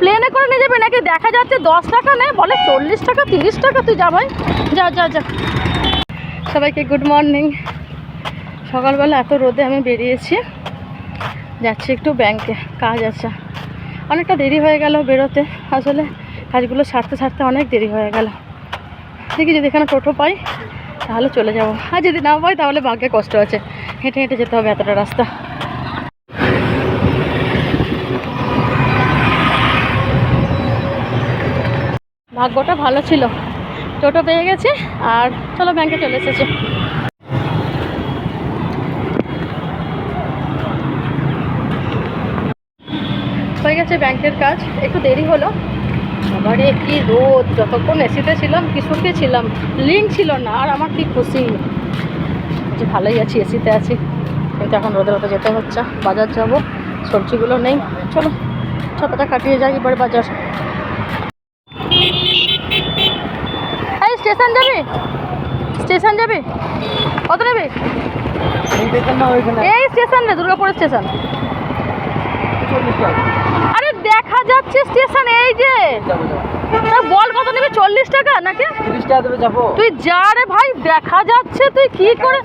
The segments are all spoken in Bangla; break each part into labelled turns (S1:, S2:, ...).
S1: প্লেনে করে নিয়ে যাবে নাকি? দেখা যাচ্ছে 10 টাকা নেয়, বলে 40 টাকা 30 টাকা। তুই যা ভাই, যা যা যা। সবাইকে গুড মর্নিং। সকালবেলা এত রোদে আমি বেরিয়েছি, যাচ্ছি একটু ব্যাংকে, কাজ আছে। অনেকটা দেরি হয়ে গেল বেরোতে, আসলে কাজগুলো ছাড়তে ছাড়তে অনেক দেরি হয়ে গেল। দেখি যদি এখানে টোটো পাই তাহলে চলে যাব, আর যদি না পাই তাহলে ভাগ্যে কষ্ট আছে, হেঁটে হেঁটে যেতে হবে এতটা রাস্তা। ভাগ্যটা ভালো ছিল, টোটো পেয়ে গেছি, আর চলো ব্যাংকে চলে এসেছি। হয়ে গেছে ব্যাংকের কাজ, একটু দেরি হলো। আবারে কি রোদ, যতক্ষণ এসিতে ছিলাম কি সুখে ছিলাম, লিঙ্ক ছিল না। আর আমার কি খুশি যে ভালোই আছি, এসিতে আছি, কিন্তু এখন রোদে রোদে যেতে হচ্ছে। বাজার যাব, সবজিগুলো নেই, চলো ছাতাটা কাটিয়ে যাই এবার বাজার। এই স্টেশন যাবি? স্টেশন যাবি? কত নেবি? এই স্টেশন রে, দুর্গাপুর স্টেশন। আরে দেখা যাচ্ছে স্টেশন, এই যে। বল কত নেবে? 40 টাকা নাকি 30 টাকা দেবে? যাবো। তুই যা রে ভাই, দেখা যাচ্ছে। তুই কি করে?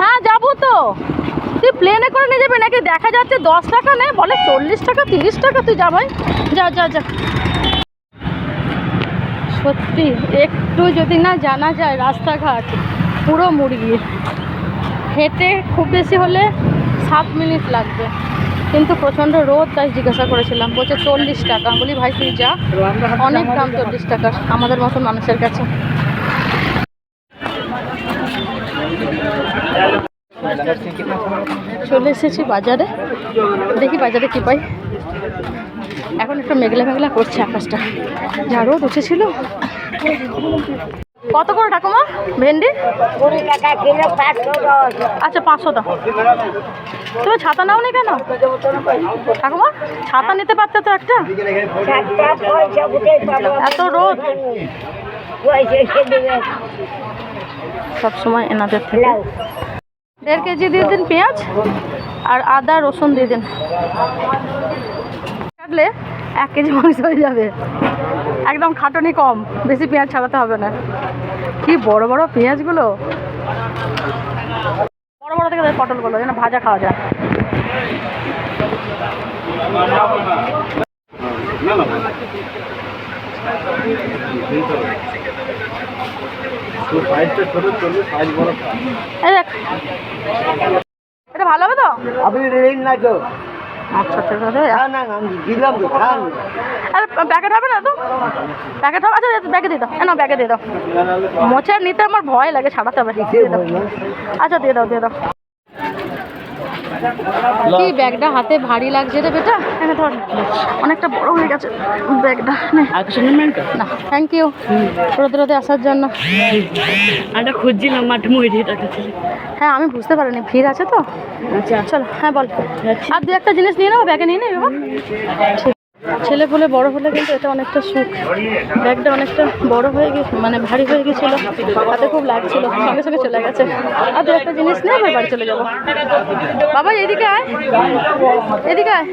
S1: হ্যাঁ যাবো তো। তুই প্লেনে করে নিয়ে যাবি নাকি? দেখা যাচ্ছে 10 টাকা নেয়, বলে 40 টাকা 30 টাকা। তুই যা ভাই, যা যা যা। সত্যি একটু যদি না জানা যায় রাস্তাঘাট, পুরো মুরগি। হেঁটে খুব বেশি হলে 7 মিনিট লাগবে, কিন্তু প্রচণ্ড রোদ, তাই জিজ্ঞাসা করেছিলাম। বলছে 40 টাকা। বলি ভাই তুই যা, অনেক দাম 40 টাকার আমাদের মতন মানুষের কাছে। চলে এসেছি বাজারে, দেখি বাজারে কি পাই। এখন একটু মেঘলা মেঘলা করছে আকাশটা, যা রোদ উঠেছিল। কত করে ঠাকুমা ভেন্ডি? 20 টাকা কিলো, 510। আচ্ছা 500 দাও। তুমি ছাতা নাও নি কেন ঠাকুমা? ছাতা নিতে পারতে তো একটা। এত রোদ, সবসময় এনাদের থেকে 1.5 কেজি দিয়ে দিন পেঁয়াজ, আর আদা রসুন দিয়ে দিন। কাটলে 1 কেজি মাংস হয়ে যাবে, একদম খাটনি কম, বেশি পেঁয়াজ ছাড়াতে হবে না। কি বড় বড় পেঁয়াজগুলো, বড় বড় থেকে পটলগুলো যেন ভাজা খাওয়া যায়। এটা ভালো হবে তো? আপনি না তো? আচ্ছা ঠিক আছে। আরে প্যাকেট হবে না তো? প্যাকেট হবে? আচ্ছা ব্যাগে দিয়ে দাও, না ব্যাগে দিয়ে দাও। মোচার নিতে আমার ভয় লাগে, ছাড়াতে হবে। আচ্ছা দিয়ে দাও দিয়ে দাও। কি ব্যাগটা হাতে ভারী লাগছে রে বেটা, এখানে ধর, অনেকটা বড় হয়ে গেছে ব্যাগটা। না থ্যাংক ইউ রোদে রোদে আসার জন্য।
S2: এটা খুঁজছিলাম মাঠে মুড়িটার কাছে।
S1: হ্যাঁ আমি বুঝতে পারিনি, ভিড় আছে তো। আচ্ছা চলো, হ্যাঁ বল। আর 2-1টা জিনিস নিয়ে নেবো, ব্যাগে নিয়ে নেই বাবা। ছেলে বলে বড় হলে কিন্তু এটা অনেকটা সুখ। ব্যাগটা অনেকটা বড় হয়ে গেছে, মানে ভারী হয়ে গেছিলো, হাতে খুব লাগছিল, সঙ্গে সঙ্গে চলে গেছে। আর 2-1টা জিনিস নিয়ে আবার বাড়ি চলে যাবো। বাবা এদিকে আয়, এদিকে আয়।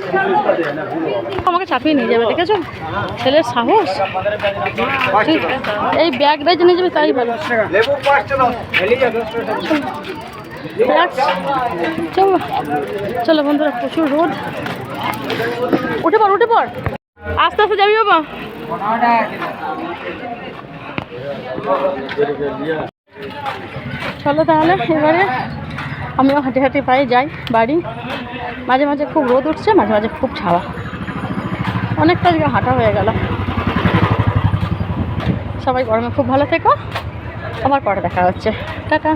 S1: আমাকে চাপিয়ে নিয়ে যাবে, দেখেছো ছেলের সাহস। এই ব্যাগটাই যে নিয়ে যাবে তাই ভালো। চলো চলো বন্ধুরা, প্রচুর রোদ। উঠে পড় উঠে পড়, আস্তে আস্তে যাবি বাবা। চলো তাহলে এবারে আমিও হাঁটে হাঁটে পায়ে যাই বাড়ি। মাঝে মাঝে খুব রোদ উঠছে, মাঝে মাঝে খুব ছাওয়া, অনেকটা জায়গা হাঁটা হয়ে গেল। সবাই গরমে খুব ভালো থেকো, আবার পরে দেখা হচ্ছে, টাটা।